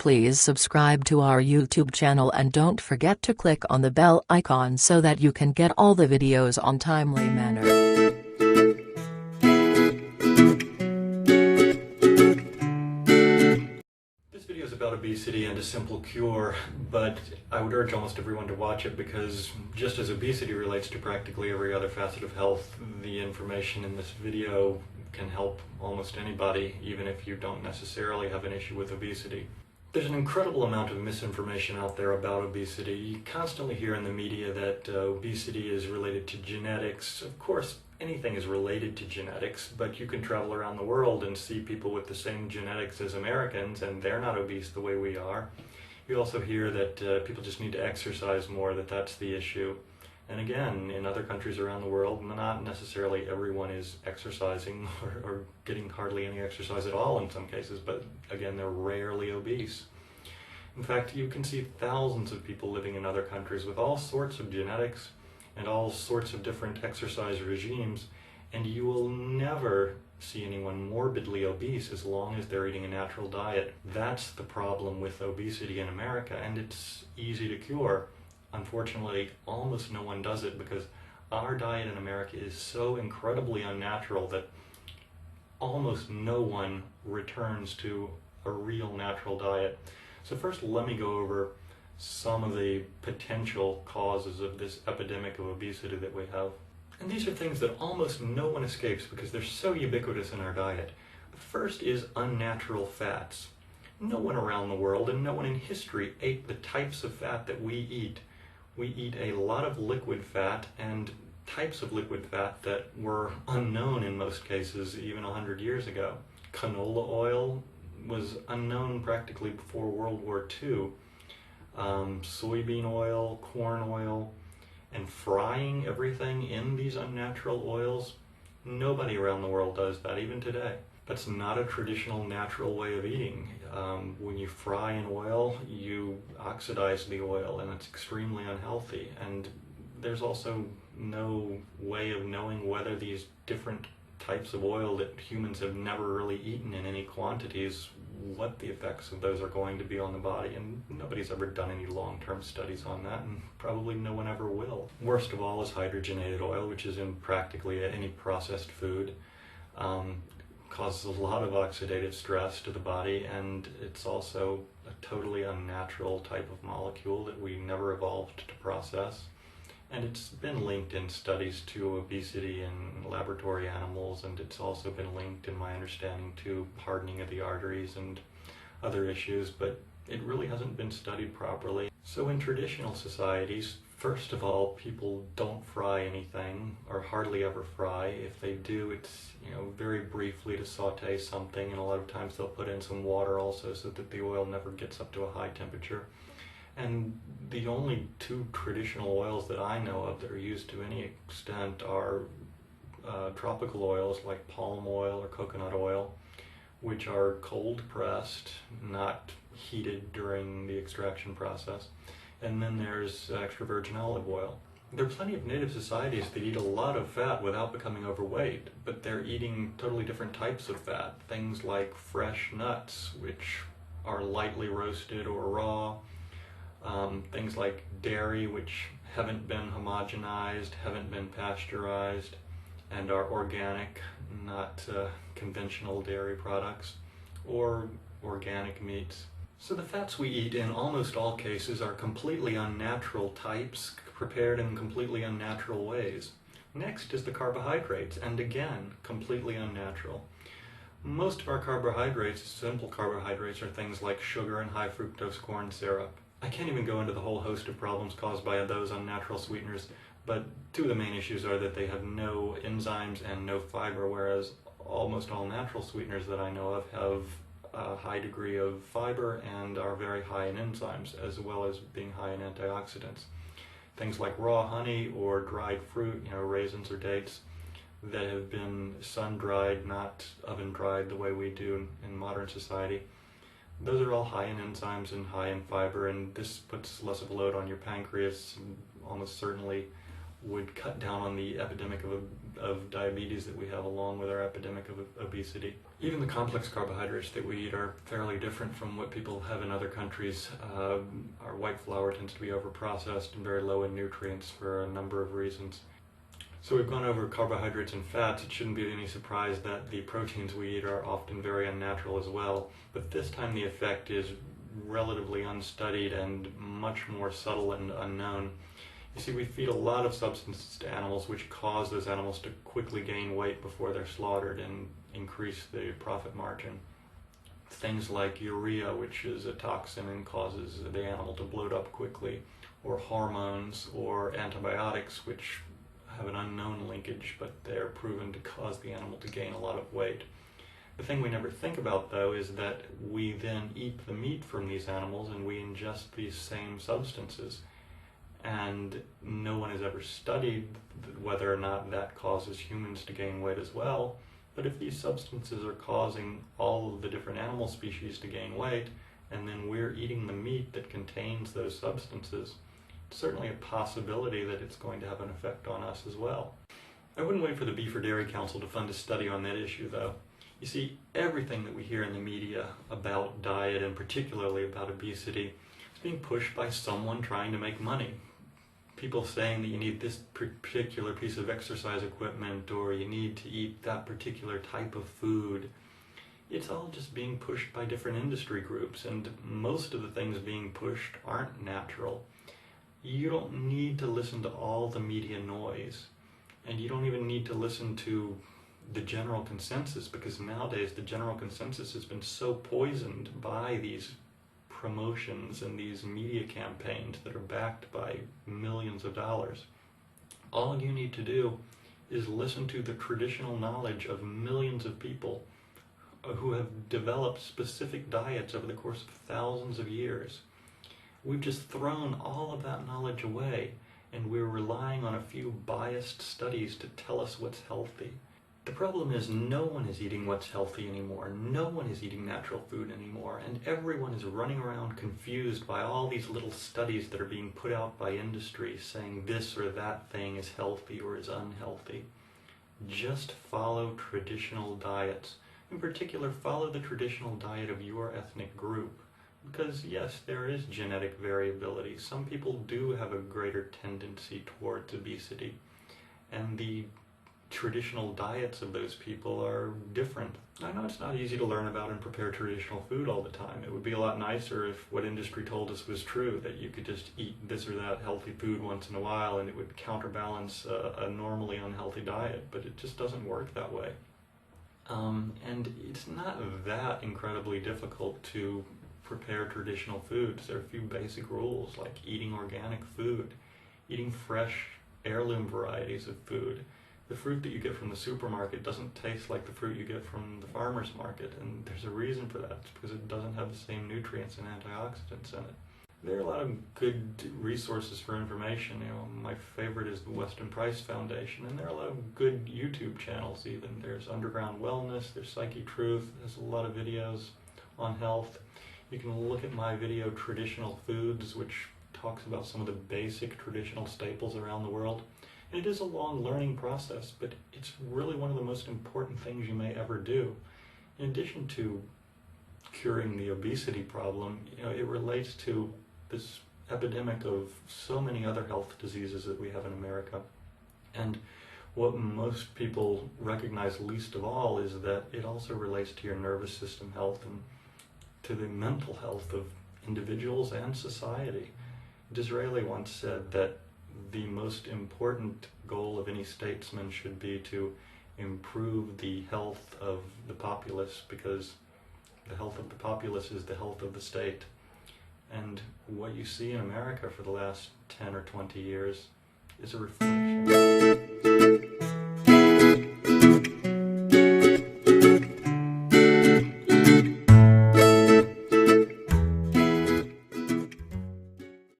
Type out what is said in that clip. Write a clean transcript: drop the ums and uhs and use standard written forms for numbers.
Please subscribe to our YouTube channel and don't forget to click on the bell icon so that you can get all the videos on timely manner. This video is about obesity and a simple cure, but I would urge almost everyone to watch it because just as obesity relates to practically every other facet of health, the information in this video can help almost anybody, even if you don't necessarily have an issue with obesity. There's an incredible amount of misinformation out there about obesity. You constantly hear in the media that obesity is related to genetics. Of course, anything is related to genetics, but you can travel around the world and see people with the same genetics as Americans, and they're not obese the way we are. You also hear that people just need to exercise more, that's the issue. And again, in other countries around the world, not necessarily everyone is exercising or getting hardly any exercise at all in some cases, but again, they're rarely obese. In fact, you can see thousands of people living in other countries with all sorts of genetics and all sorts of different exercise regimes, and you will never see anyone morbidly obese as long as they're eating a natural diet. That's the problem with obesity in America, and it's easy to cure. Unfortunately, almost no one does it because our diet in America is so incredibly unnatural that almost no one returns to a real natural diet. So first, let me go over some of the potential causes of this epidemic of obesity that we have. And these are things that almost no one escapes because they're so ubiquitous in our diet. The first is unnatural fats. No one around the world and no one in history ate the types of fat that we eat. We eat a lot of liquid fat and types of liquid fat that were unknown in most cases even 100 years ago. Canola oil was unknown practically before World War II. Soybean oil, corn oil, and frying everything in these unnatural oils, nobody around the world does that even today. That's not a traditional natural way of eating. When you fry in oil, you oxidize the oil and it's extremely unhealthy. And there's also no way of knowing whether these different types of oil that humans have never really eaten in any quantities, what the effects of those are going to be on the body. And nobody's ever done any long-term studies on that, and probably no one ever will. Worst of all is hydrogenated oil, which is in practically any processed food. Causes a lot of oxidative stress to the body, and it's also a totally unnatural type of molecule that we never evolved to process. And it's been linked in studies to obesity in laboratory animals, and it's also been linked, in my understanding, to hardening of the arteries and other issues, but it really hasn't been studied properly. So in traditional societies, first of all, people don't fry anything, or hardly ever fry. If they do, it's very briefly to saute something, and a lot of times they'll put in some water also so that the oil never gets up to a high temperature. And the only two traditional oils that I know of that are used to any extent are tropical oils like palm oil or coconut oil, which are cold pressed, not heated during the extraction process. And then there's extra virgin olive oil. There are plenty of native societies that eat a lot of fat without becoming overweight, but they're eating totally different types of fat. Things like fresh nuts, which are lightly roasted or raw. Things like dairy, which haven't been homogenized, haven't been pasteurized, and are organic, not conventional dairy products, or organic meats. So the fats we eat in almost all cases are completely unnatural types, prepared in completely unnatural ways. Next is the carbohydrates, and again, completely unnatural. Most of our carbohydrates, simple carbohydrates, are things like sugar and high fructose corn syrup. I can't even go into the whole host of problems caused by those unnatural sweeteners, but two of the main issues are that they have no enzymes and no fiber, whereas almost all natural sweeteners that I know of have a high degree of fiber and are very high in enzymes, as well as being high in antioxidants. Things like raw honey or dried fruit, raisins or dates, that have been sun-dried, not oven-dried the way we do in modern society. Those are all high in enzymes and high in fiber, and this puts less of a load on your pancreas, almost certainly would cut down on the epidemic of diabetes that we have, along with our epidemic of obesity. Even the complex carbohydrates that we eat are fairly different from what people have in other countries. Our white flour tends to be overprocessed and very low in nutrients for a number of reasons. So we've gone over carbohydrates and fats. It shouldn't be any surprise that the proteins we eat are often very unnatural as well, but this time the effect is relatively unstudied and much more subtle and unknown. You see, we feed a lot of substances to animals which cause those animals to quickly gain weight before they're slaughtered and increase the profit margin. Things like urea, which is a toxin and causes the animal to bloat up quickly, or hormones or antibiotics, which have an unknown linkage, but they're proven to cause the animal to gain a lot of weight. The thing we never think about, though, is that we then eat the meat from these animals and we ingest these same substances. And no one has ever studied whether or not that causes humans to gain weight as well. But if these substances are causing all of the different animal species to gain weight, and then we're eating the meat that contains those substances, it's certainly a possibility that it's going to have an effect on us as well. I wouldn't wait for the Beef or Dairy Council to fund a study on that issue, though. You see, everything that we hear in the media about diet, and particularly about obesity, is being pushed by someone trying to make money. People saying that you need this particular piece of exercise equipment, or you need to eat that particular type of food. It's all just being pushed by different industry groups, and most of the things being pushed aren't natural. You don't need to listen to all the media noise, and you don't even need to listen to the general consensus, because nowadays the general consensus has been so poisoned by these promotions and these media campaigns that are backed by millions of dollars. All you need to do is listen to the traditional knowledge of millions of people who have developed specific diets over the course of thousands of years. We've just thrown all of that knowledge away, and we're relying on a few biased studies to tell us what's healthy. The problem is no one is eating what's healthy anymore. No one is eating natural food anymore, and everyone is running around confused by all these little studies that are being put out by industry saying this or that thing is healthy or is unhealthy. Just follow traditional diets. In particular, follow the traditional diet of your ethnic group. Because yes, there is genetic variability. Some people do have a greater tendency towards obesity, and the traditional diets of those people are different. I know it's not easy to learn about and prepare traditional food all the time. It would be a lot nicer if what industry told us was true, that you could just eat this or that healthy food once in a while and it would counterbalance a normally unhealthy diet, but it just doesn't work that way. And it's not that incredibly difficult to prepare traditional foods. There are a few basic rules, like eating organic food, eating fresh heirloom varieties of food. The fruit that you get from the supermarket doesn't taste like the fruit you get from the farmer's market, and there's a reason for that. It's because it doesn't have the same nutrients and antioxidants in it. There are a lot of good resources for information. My favorite is the Weston Price Foundation, and there are a lot of good YouTube channels even. There's Underground Wellness, there's Psyche Truth, there's a lot of videos on health. You can look at my video Traditional Foods, which talks about some of the basic traditional staples around the world. It is a long learning process, but it's really one of the most important things you may ever do. In addition to curing the obesity problem, it relates to this epidemic of so many other health diseases that we have in America. And what most people recognize least of all is that it also relates to your nervous system health and to the mental health of individuals and society. Disraeli once said that the most important goal of any statesman should be to improve the health of the populace, because the health of the populace is the health of the state. And what you see in America for the last 10 or 20 years is a reflection